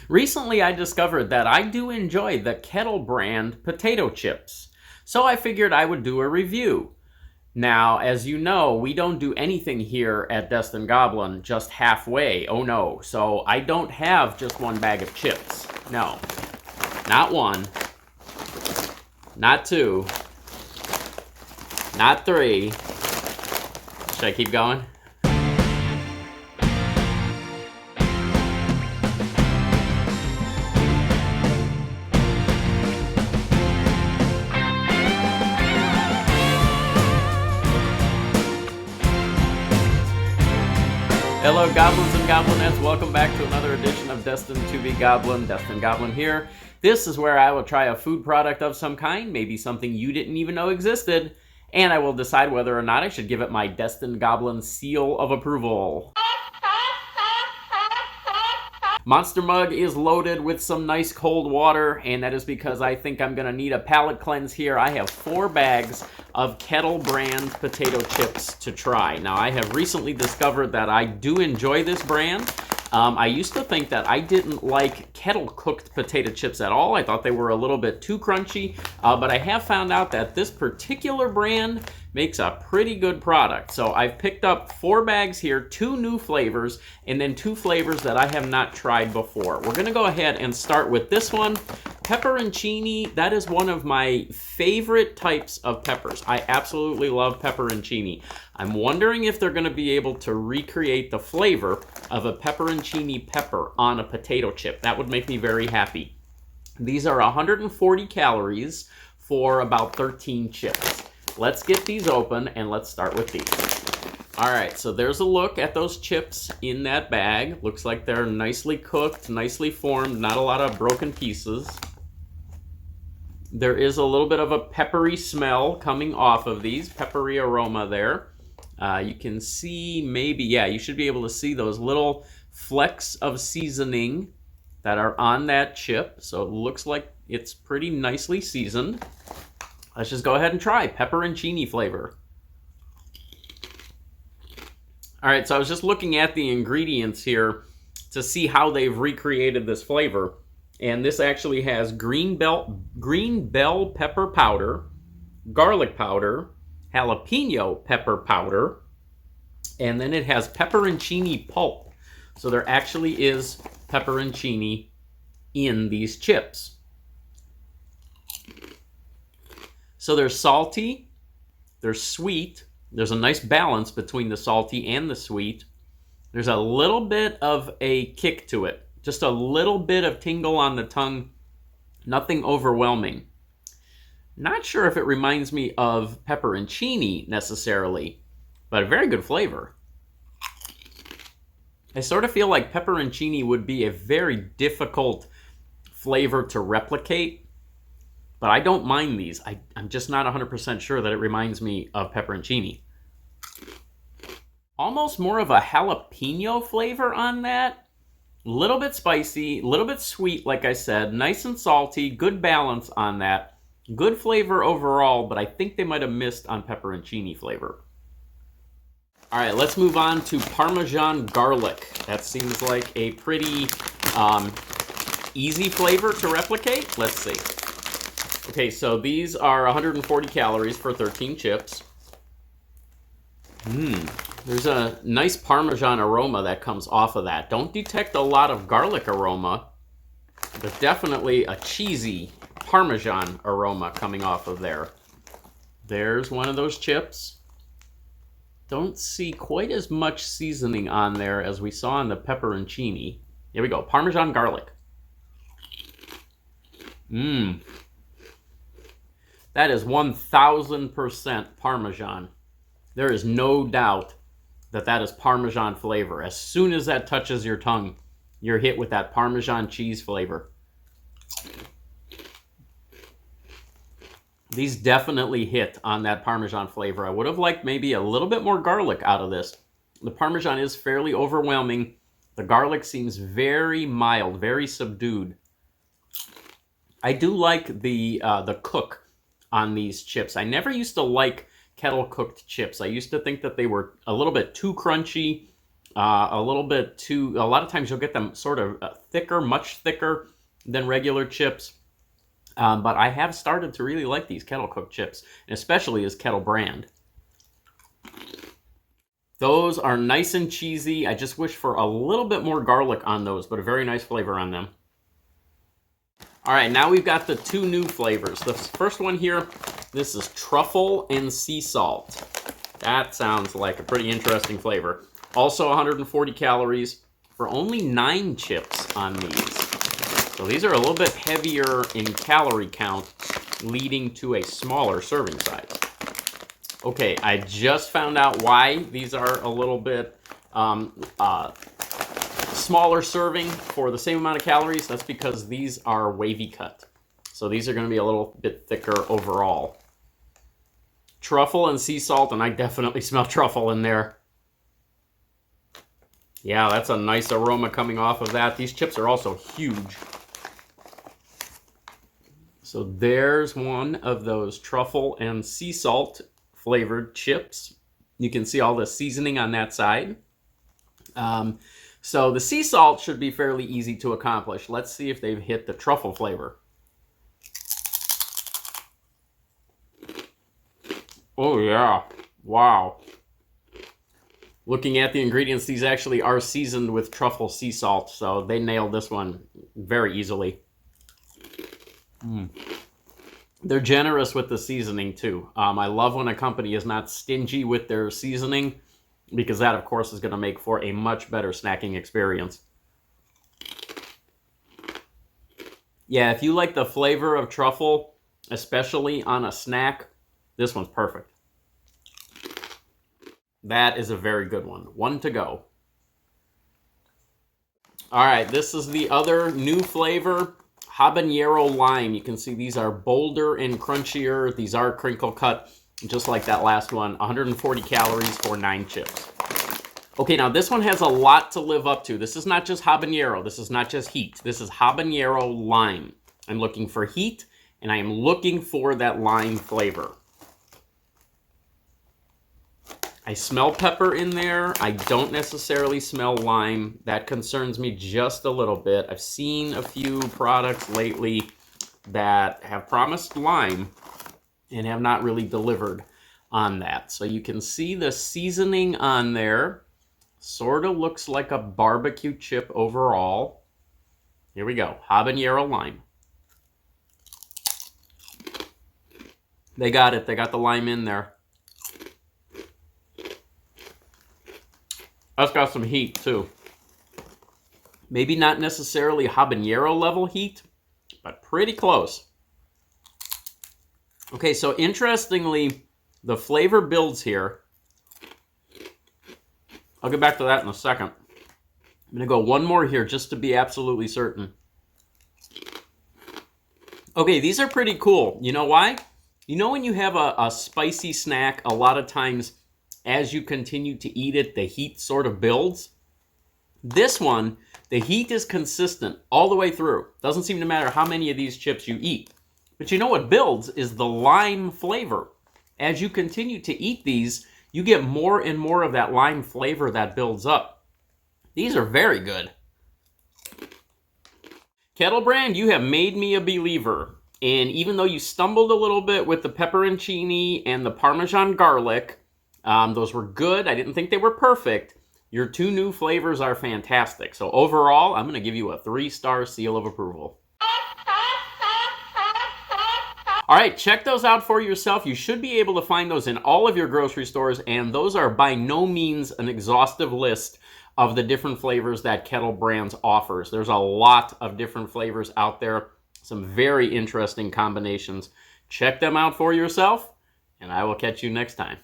Recently, I discovered that I do enjoy the Kettle brand potato chips, so I figured I would do a review. Now, as you know, we don't do anything here at Destined Goblin just halfway. Oh no, so I don't have just one bag of chips. No, not one, not two, not three. Should I keep going? Hello goblins and goblinettes, welcome back to another edition of Destined to be Goblin. Destined Goblin here. This is where I will try a food product of some kind, maybe something you didn't even know existed, and I will decide whether or not I should give it my Destined Goblin seal of approval. Monster Mug is loaded with some nice cold water, and that is because I think I'm going to need a palate cleanse here. I have 4 bags of Kettle brand potato chips to try. Now, I have recently discovered that I do enjoy this brand. I used to think that I didn't like Kettle cooked potato chips at all. I thought they were a little bit too crunchy, but I have found out that this particular brand makes a pretty good product. So I've picked up 4 bags here, 2 new flavors, and then 2 flavors that I have not tried before. We're gonna go ahead and start with this one. Pepperoncini, that is one of my favorite types of peppers. I absolutely love pepperoncini. I'm wondering if they're gonna be able to recreate the flavor of a pepperoncini pepper on a potato chip. That would make me very happy. These are 140 calories for about 13 chips. Let's get these open and let's start with these. All right, so there's a look at those chips in that bag. Looks like they're nicely cooked, nicely formed, not a lot of broken pieces. There is a little bit of a peppery smell coming off of these, peppery aroma there. You can see maybe, yeah, you should be able to see those little flecks of seasoning that are on that chip. So it looks like it's pretty nicely seasoned. Let's just go ahead and try pepperoncini flavor. All right, so I was just looking at the ingredients here to see how they've recreated this flavor. And this actually has green bell pepper powder, garlic powder, jalapeno pepper powder, and then it has pepperoncini pulp. So there actually is pepperoncini in these chips. So they're salty, they're sweet, there's a nice balance between the salty and the sweet. There's a little bit of a kick to it. Just a little bit of tingle on the tongue, nothing overwhelming. Not sure if it reminds me of pepperoncini necessarily, but a very good flavor. I sort of feel like pepperoncini would be a very difficult flavor to replicate, but I don't mind these. I'm just not 100% sure that it reminds me of pepperoncini. Almost more of a jalapeno flavor on that. Little bit spicy, little bit sweet, like I said, nice and salty, good balance on that. Good flavor overall, but I think they might have missed on pepperoncini flavor. All right, let's move on to Parmesan garlic. That seems like a pretty easy flavor to replicate. Let's see. Okay, so these are 140 calories for 13 chips. There's a nice Parmesan aroma that comes off of that. Don't detect a lot of garlic aroma, but definitely a cheesy Parmesan aroma coming off of there. There's one of those chips. Don't see quite as much seasoning on there as we saw in the pepperoncini. Here we go, Parmesan garlic. That is 1000% Parmesan. There is no doubt that that is Parmesan flavor. As soon as that touches your tongue, you're hit with that Parmesan cheese flavor. These definitely hit on that Parmesan flavor. I would have liked maybe a little bit more garlic out of this. The Parmesan is fairly overwhelming. The garlic seems very mild, very subdued. I do like the cook on these chips. I never used to like Kettle cooked chips. I used to think that they were a little bit too crunchy, a little bit too, a lot of times you'll get them sort of thicker, much thicker than regular chips. But I have started to really like these Kettle cooked chips, and especially as Kettle brand. Those are nice and cheesy. I just wish for a little bit more garlic on those, but a very nice flavor on them. All right, now we've got the two new flavors. The first one here, this is truffle and sea salt. That sounds like a pretty interesting flavor. Also 140 calories for only 9 chips on these. So these are a little bit heavier in calorie count, leading to a smaller serving size. Okay, I just found out why these are a little bit smaller serving for the same amount of calories. That's because these are wavy cut. So these are going to be a little bit thicker overall. Truffle and sea salt, and I definitely smell truffle in there. Yeah, that's a nice aroma coming off of that. These chips are also huge. So there's one of those truffle and sea salt flavored chips. You can see all the seasoning on that side. So the sea salt should be fairly easy to accomplish. Let's see if they've hit the truffle flavor. Oh yeah, wow. Looking at the ingredients, these actually are seasoned with truffle sea salt, so they nailed this one very easily. They're generous with the seasoning too. I love when a company is not stingy with their seasoning, because that, of course, is going to make for a much better snacking experience. Yeah, if you like the flavor of truffle, especially on a snack, this one's perfect. That is a very good one. One to go. All right, this is the other new flavor, habanero lime. You can see these are bolder and crunchier. These are crinkle cut, just like that last one. 140 calories for 9 chips. Okay, now this one has a lot to live up to. This is not just habanero. This is not just heat. This is habanero lime. I'm looking for heat, and I am looking for that lime flavor. I smell pepper in there. I don't necessarily smell lime. That concerns me just a little bit. I've seen a few products lately that have promised lime and have not really delivered on that. So you can see the seasoning on there. Sort of looks like a barbecue chip overall. Here we go, habanero lime. They got it, they got the lime in there. That's got some heat too. Maybe not necessarily habanero level heat, but pretty close. Okay, so interestingly, the flavor builds here. I'll get back to that in a second. I'm going to go one more here just to be absolutely certain. Okay, these are pretty cool. You know why? You know when you have a spicy snack, a lot of times as you continue to eat it, the heat sort of builds. This one, the heat is consistent all the way through. Doesn't seem to matter how many of these chips you eat. But you know what builds is the lime flavor. As you continue to eat these, you get more and more of that lime flavor that builds up. These are very good. Kettle brand, you have made me a believer. And even though you stumbled a little bit with the pepperoncini and the Parmesan garlic, those were good. I didn't think they were perfect. Your 2 new flavors are fantastic. So overall, I'm going to give you a 3-star seal of approval. All right, check those out for yourself. You should be able to find those in all of your grocery stores, and those are by no means an exhaustive list of the different flavors that Kettle Brands offers. There's a lot of different flavors out there, some very interesting combinations. Check them out for yourself, and I will catch you next time.